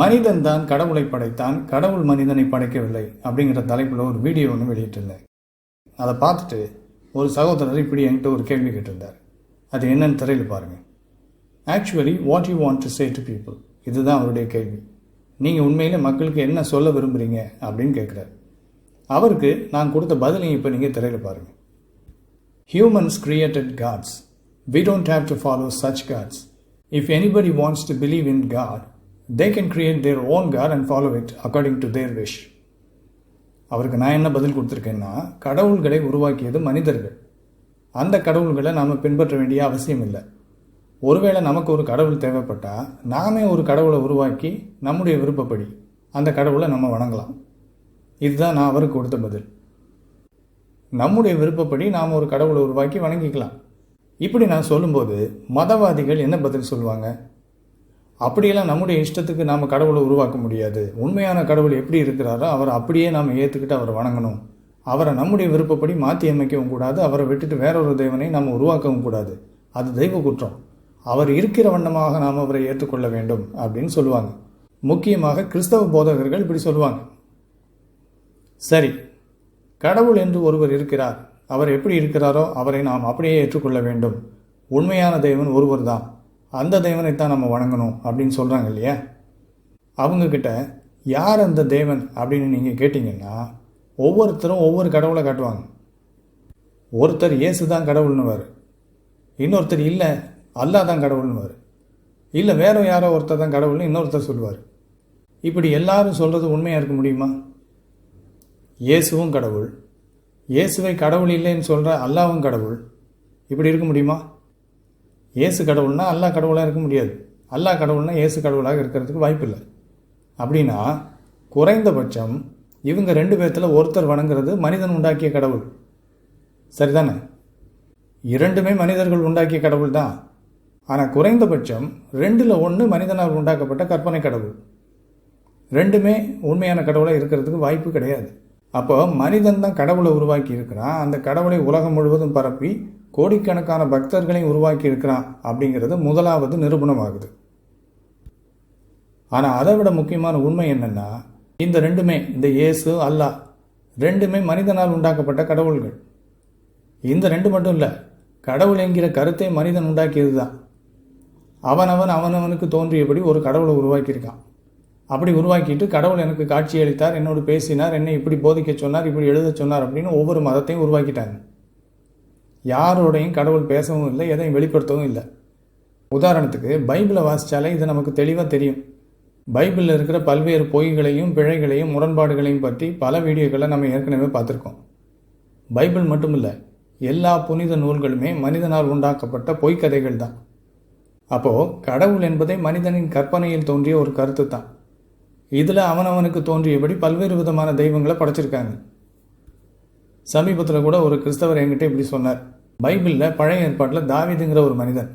மனிதன் தான் கடவுளை படைத்தான், கடவுள் மனிதனை படைக்கவில்லை அப்படிங்கிற தலைப்பில் ஒரு வீடியோ ஒன்று வெளியிட்டிருந்தேன். அதை பார்த்துட்டு ஒரு சகோதரர் இப்படி என்கிட்ட ஒரு கேள்வி கேட்டிருந்தார். அது என்னன்னு திரையில் பாருங்கள். Actually what you want to say to people, இதுதான் அவருடைய கேள்வி. நீங்கள் உண்மையில் மக்களுக்கு என்ன சொல்ல விரும்புகிறீங்க அப்படின்னு கேட்குறாரு. அவருக்கு நான் கொடுத்த பதிலையும் இப்போ நீங்கள் திரையில் பாருங்கள். Humans created gods. We don't have to follow such gods. If anybody wants to believe in God, they can create their own God and follow it according to their wish. அவருக்கு நான் என்ன பதில் கொடுத்துருக்கேன்னா, கடவுள்களை உருவாக்கியது மனிதர்கள். அந்த கடவுள்களை நாம் பின்பற்ற வேண்டிய அவசியம் இல்லை. ஒருவேளை நமக்கு ஒரு கடவுள் தேவைப்பட்டால் நாமே ஒரு கடவுளை உருவாக்கி நம்முடைய விருப்பப்படி அந்த கடவுளை நம்ம வணங்கலாம். இதுதான் நான் அவருக்கு கொடுத்த பதில். நம்முடைய விருப்பப்படி நாம் ஒரு கடவுளை உருவாக்கி வணங்கிக்கலாம். இப்படி நான் சொல்லும்போது மதவாதிகள் என்ன பதில் சொல்லுவாங்க? அப்படியெல்லாம் நம்முடைய இஷ்டத்துக்கு நாம் கடவுளை உருவாக்க முடியாது. உண்மையான கடவுள் எப்படி இருக்கிறாரோ அவரை அப்படியே நாம் ஏற்றுக்கிட்டு அவரை வணங்கணும். அவரை நம்முடைய விருப்பப்படி மாற்றி அமைக்கவும் கூடாது. அவரை விட்டுட்டு வேறொரு தெய்வனை நாம் உருவாக்கவும் கூடாது. அது தெய்வ குற்றம். அவர் இருக்கிற வண்ணமாக நாம் அவரை ஏற்றுக்கொள்ள வேண்டும் அப்படின்னு சொல்லுவாங்க. முக்கியமாக கிறிஸ்தவ போதகர்கள் இப்படி சொல்லுவாங்க. சரி, கடவுள் என்று ஒருவர் இருக்கிறார், அவர் எப்படி இருக்கிறாரோ அவரை நாம் அப்படியே ஏற்றுக்கொள்ள வேண்டும். உண்மையான தெய்வன் ஒருவர் தான், அந்த தெய்வனைத்தான் நம்ம வணங்கணும் அப்படின்னு சொல்கிறாங்க இல்லையா? அவங்கக்கிட்ட யார் அந்த தேவன் அப்படின்னு நீங்கள் கேட்டிங்கன்னா ஒவ்வொருத்தரும் ஒவ்வொரு கடவுளை காட்டுவாங்க. ஒருத்தர் இயேசு தான் கடவுள்னுவார், இன்னொருத்தர் இல்லை அல்லாஹ் தான் கடவுள்னுவார், இல்லை வேற யாரோ ஒருத்தர் தான் கடவுள்னு இன்னொருத்தர் சொல்லுவார். இப்படி எல்லாரும் சொல்கிறது உண்மையாக இருக்க முடியுமா? இயேசுவும் கடவுள், இயேசுவை கடவுள் இல்லைன்னு சொல்கிற அல்லாவும் கடவுள், இப்படி இருக்க முடியுமா? இயேசு கடவுள்னா அல்லாஹ் கடவுளாக இருக்க முடியாது, அல்லாஹ் கடவுள்னா இயேசு கடவுளாக இருக்கிறதுக்கு வாய்ப்பு இல்லை. அப்படின்னா குறைந்தபட்சம் இவங்க ரெண்டு பேர்த்தில் ஒருத்தர் வணங்குறது மனிதன் உண்டாக்கிய கடவுள், சரிதானே? இரண்டுமே மனிதர்கள் உண்டாக்கிய கடவுள் தான். ஆனால் குறைந்தபட்சம் ரெண்டில் ஒன்று மனிதனால் உண்டாக்கப்பட்ட கற்பனை கடவுள். ரெண்டுமே உண்மையான கடவுளாக இருக்கிறதுக்கு வாய்ப்பு கிடையாது. அப்போ மனிதன் தான் கடவுளை உருவாக்கி இருக்கிறான், அந்த கடவுளை உலகம் முழுவதும் பரப்பி கோடிக்கணக்கான பக்தர்களையும் உருவாக்கி இருக்கிறான் அப்படிங்கிறது முதலாவது நிரூபணமாகுது. ஆனால் அதை விட முக்கியமான உண்மை என்னென்னா, இந்த ரெண்டுமே, இந்த இயேசு அல்லாஹ் ரெண்டுமே மனிதனால் உண்டாக்கப்பட்ட கடவுள்கள். இந்த ரெண்டு மட்டும் இல்லை, கடவுள் என்கிற கருத்தை மனிதன் உண்டாக்கியது தான். அவனவனுக்கு தோன்றியபடி ஒரு கடவுளை உருவாக்கியிருக்கான். அப்படி உருவாக்கிட்டு கடவுள் எனக்கு காட்சி அளித்தார், என்னோடு பேசினார், என்னை இப்படி போதிக்க சொன்னார், இப்படி எழுத சொன்னார் அப்படின்னு ஒவ்வொரு மதத்தையும் உருவாக்கிட்டாங்க. யாரோடையும் கடவுள் பேசவும் இல்லை, எதையும் வெளிப்படுத்தவும் இல்லை. உதாரணத்துக்கு பைபிளை வாசித்தாலே இது நமக்கு தெளிவாக தெரியும். பைபிளில் இருக்கிற பல்வேறு பொய்களையும் பிழைகளையும் முரண்பாடுகளையும் பற்றி பல வீடியோக்களை நம்ம ஏற்கனவே பார்த்துருக்கோம். பைபிள் மட்டும் இல்லை, எல்லா புனித நூல்களுமே மனிதனால் உண்டாக்கப்பட்ட பொய்க்கதைகள் தான். அப்போது கடவுள் என்பதை மனிதனின் கற்பனையில் தோன்றிய ஒரு கருத்து தான். இதில் அவனவனுக்கு தோன்றியபடி பல்வேறு விதமான தெய்வங்களை படைச்சிருக்காங்க. சமீபத்தில் கூட ஒரு கிறிஸ்தவர் என்கிட்ட இப்படி சொன்னார். பைபிளில் பழைய ஏற்பாட்டில் தாவீதுங்கிற ஒரு மனிதன்,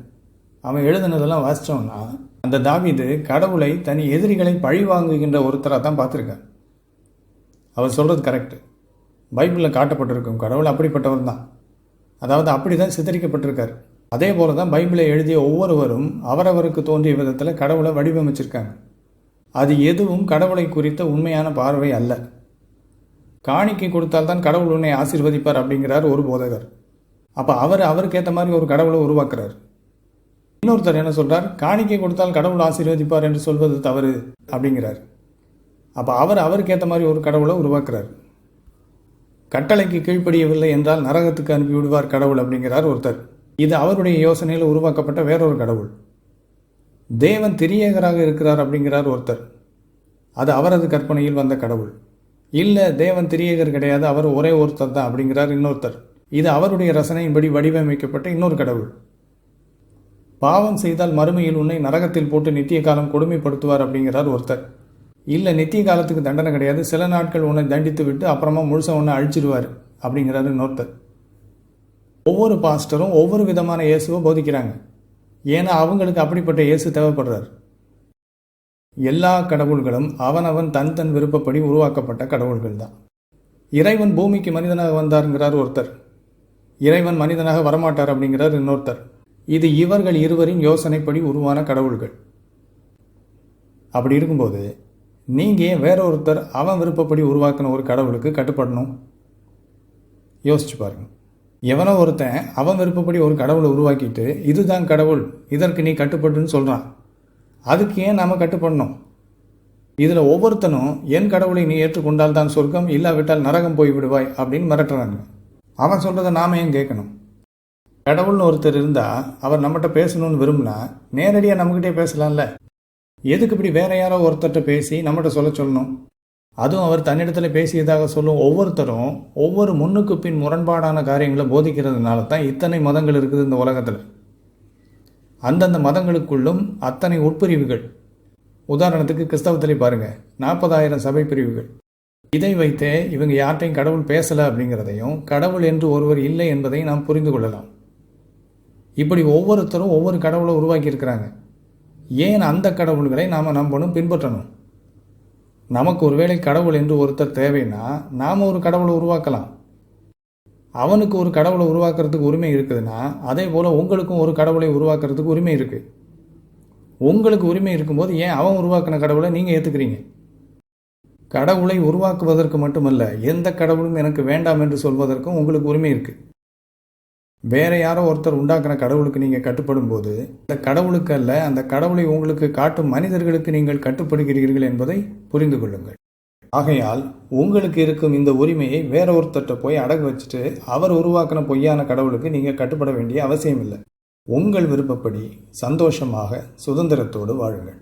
அவன் எழுதுனதெல்லாம் வாசித்தோம்னா அந்த தாவீது கடவுளை தனி எதிரிகளை பழி வாங்குகின்ற ஒருத்தராக தான் பார்த்துருக்கார். அவர் சொல்கிறது கரெக்டு. பைபிளில் காட்டப்பட்டிருக்கும் கடவுள் அப்படிப்பட்டவர் தான், அதாவது அப்படி தான் சித்தரிக்கப்பட்டிருக்கார். அதே போல தான் பைபிளை எழுதிய ஒவ்வொருவரும் அவரவருக்கு தோன்றிய விதத்தில் கடவுளை வடிவமைச்சிருக்காங்க. அது எதுவும் கடவுளை குறித்த உண்மையான பார்வை அல்ல. காணிக்கை கொடுத்தால்தான் கடவுள் உன்னை ஆசீர்வதிப்பார் அப்படிங்கிறார் ஒரு போதகர். அப்போ அவருக்கு ஏற்ற மாதிரி ஒரு கடவுளை உருவாக்குறார். இன்னொருத்தர் என்ன சொல்கிறார், காணிக்கை கொடுத்தால் கடவுள் ஆசீர்வதிப்பார் என்று சொல்வது தவறு அப்படிங்கிறார். அப்போ அவருக்கு ஏற்ற மாதிரி ஒரு கடவுளை உருவாக்குறார். கட்டளைக்கு கீழ்ப்படியவில்லை என்றால் நரகத்துக்கு அனுப்பிவிடுவார் கடவுள் அப்படிங்கிறார் ஒருத்தர். இது அவருடைய யோசனையில் உருவாக்கப்பட்ட வேறொரு கடவுள். தேவன் திரியேகராக இருக்கிறார் அப்படிங்கிறார் ஒருத்தர். அது அவரது கற்பனையில் வந்த கடவுள். இல்லை, தேவன் திரியேகர் கிடையாது, அவர் ஒரே ஒருத்தர் தான் அப்படிங்கிறார் இன்னொருத்தர். இது அவருடைய ரசனையின்படி வடிவமைக்கப்பட்ட இன்னொரு கடவுள். பாவம் செய்தால் மறுமையில் உன்னை நரகத்தில் போட்டு நித்திய காலம் கொடுமைப்படுத்துவார் அப்படிங்கிறார் ஒருத்தர். இல்லை, நித்திய காலத்துக்கு தண்டனை கிடையாது, சில நாட்கள் உன்னை தண்டித்து விட்டு அப்புறமா முழுசாக உன்னை அழிச்சிடுவார் அப்படிங்கிறாரு இன்னொருத்தர். ஒவ்வொரு பாஸ்டரும் ஒவ்வொரு விதமான இயேசுவை போதிக்கிறாங்க. ஏன்னா அவங்களுக்கு அப்படிப்பட்ட இயேசு தேவைப்படுறார். எல்லா கடவுள்களும் அவனவன் தன் விருப்பப்படி உருவாக்கப்பட்ட கடவுள்கள் தான். இறைவன் பூமிக்கு மனிதனாக வந்தாருங்கிறார் ஒருத்தர். இறைவன் மனிதனாக வரமாட்டார் அப்படிங்கிறார் இன்னொருத்தர். இது இவர்கள் இருவரின் யோசனைப்படி உருவான கடவுள்கள். அப்படி இருக்கும்போது நீங்கள் ஏன் வேற ஒருத்தர் அவன் விருப்பப்படி உருவாக்கின ஒரு கடவுளுக்கு கட்டுப்படணும்? யோசிச்சு பாருங்க. எவனோ ஒருத்தன் அவன் விருப்பப்படி ஒரு கடவுளை உருவாக்கிட்டு இதுதான் கடவுள், இதற்கு நீ கட்டுப்பட்டுன்னு சொல்கிறான். அதுக்கு ஏன் நாம் கட்டுப்படணும்? இதில் ஒவ்வொருத்தனும் என் கடவுளை நீ ஏற்றுக்கொண்டால் தான் சொர்க்கம், இல்லாவிட்டால் நரகம் போய் விடுவாய் அப்படின்னு மிரட்டுறாங்க. அவன் சொல்கிறத நாம் ஏன் கேட்கணும்? கடவுள்னு ஒருத்தர் இருந்தால் அவர் நம்மகிட்ட பேசணும்னு விரும்பினா நேரடியாக நம்மகிட்டே பேசலாம்ல. எதுக்கு இப்படி வேற யாரோ ஒருத்தர்கிட்ட பேசி நம்மகிட்ட சொல்லணும்? அதுவும் அவர் தன்னிடத்தில் பேசியதாக சொல்லும் ஒவ்வொருத்தரும் ஒவ்வொரு முன்னுக்கு பின் முரண்பாடான காரியங்களை போதிக்கிறதுனால தான் இத்தனை மதங்கள் இருக்குது இந்த உலகத்தில். அந்தந்த மதங்களுக்குள்ளும் அத்தனை உட்பிரிவுகள். உதாரணத்துக்கு கிறிஸ்தவத்திலே பாருங்கள், 40,000 சபை பிரிவுகள். இதை வைத்தே இவங்க யார்ட்டையும் கடவுள் பேசலை அப்படிங்கிறதையும் கடவுள் என்று ஒருவர் இல்லை என்பதையும் நாம் புரிந்து கொள்ளலாம். இப்படி ஒவ்வொருத்தரும் ஒவ்வொரு கடவுளை உருவாக்கி இருக்கிறாங்க. ஏன் அந்த கடவுள்களை நாம் நம்பணும், பின்பற்றணும்? நமக்கு ஒருவேளை கடவுள் என்று ஒருத்தர் தேவைன்னா நாம் ஒரு கடவுளை உருவாக்கலாம். அவனுக்கு ஒரு கடவுளை உருவாக்குறதுக்கு உரிமை இருக்குதுன்னா அதே போல் உங்களுக்கும் ஒரு கடவுளை உருவாக்குறதுக்கு உரிமை இருக்குது. உங்களுக்கு உரிமை இருக்கும்போது ஏன் அவன் உருவாக்கின கடவுளை நீங்கள் ஏற்றுக்கிறீங்க? கடவுளை உருவாக்குவதற்கு மட்டுமல்ல, எந்த கடவுளும் எனக்கு வேண்டாம் என்று சொல்வதற்கும் உங்களுக்கு உரிமை இருக்குது. வேற யாரோ ஒருத்தர் உண்டாக்குன கடவுளுக்கு நீங்கள் கட்டுப்படும் போது அந்த கடவுளுக்கு அல்ல, அந்த கடவுளை உங்களுக்கு காட்டும் மனிதர்களுக்கு நீங்கள் கட்டுப்படுகிறீர்கள் என்பதை புரிந்து கொள்ளுங்கள். ஆகையால் உங்களுக்கு இருக்கும் இந்த உரிமையை வேற ஒருத்தர்கிட்ட போய் அடகு வச்சுட்டு அவர் உருவாக்கின பொய்யான கடவுளுக்கு நீங்கள் கட்டுப்பட வேண்டிய அவசியம் இல்லை. உங்கள் விருப்பப்படி சந்தோஷமாக சுதந்திரத்தோடு வாழுங்கள்.